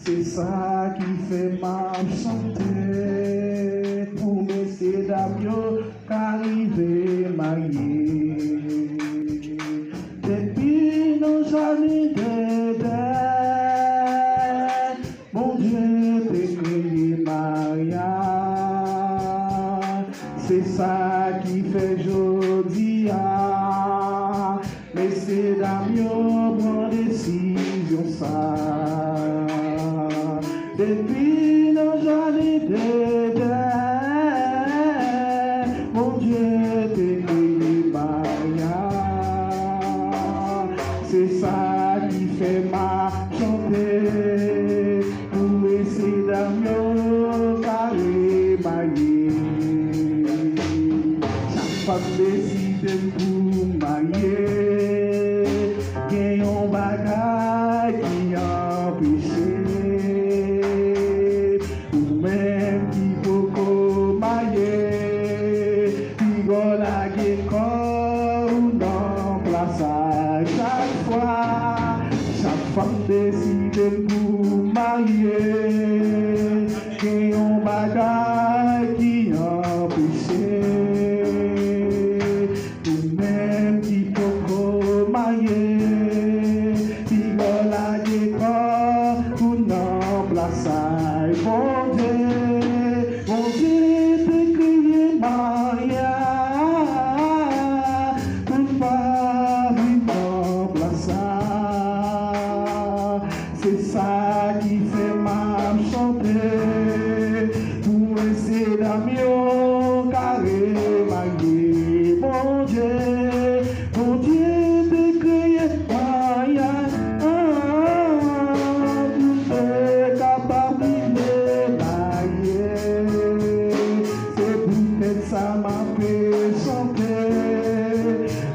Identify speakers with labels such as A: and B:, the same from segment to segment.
A: C'est ça qui fait ma santé pour messieurs d'avion qu'arriver marié. Depuis nos années d'Éden, mon Dieu t'a créé mariage. C'est ça qui fait jodi à messieurs d'avion prend décision ça. Depuis nos années d'Éden, mon Dieu t'a créé mariage. C'est ça qui fait ma chanter pour essayer d'amour carré marié. Chaque femme décide pour marier, qu'il y a un bagage qui empêche. Femme décide pour marier, qu'il y a un bagage qui empêche, ou même qui peut marier, qui va la décor pour non placer. Bon Dieu te crier mariage, pour pas vivre placer. C'est ça qui fait ma chanter pour essayer d'amour carré marié. Bon Dieu te créé mariage, tout est capable de marier. C'est peut-être ça m'a fait chanter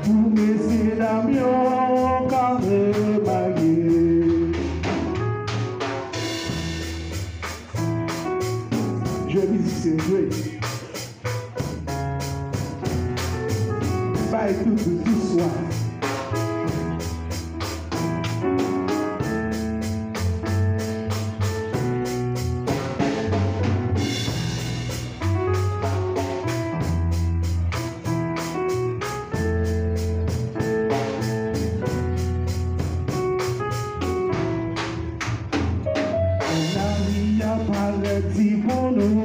A: pour essayer d'amour carré marié. Je vais musicien, jouer. Pas tout soir. On a mis à paradis pour nous.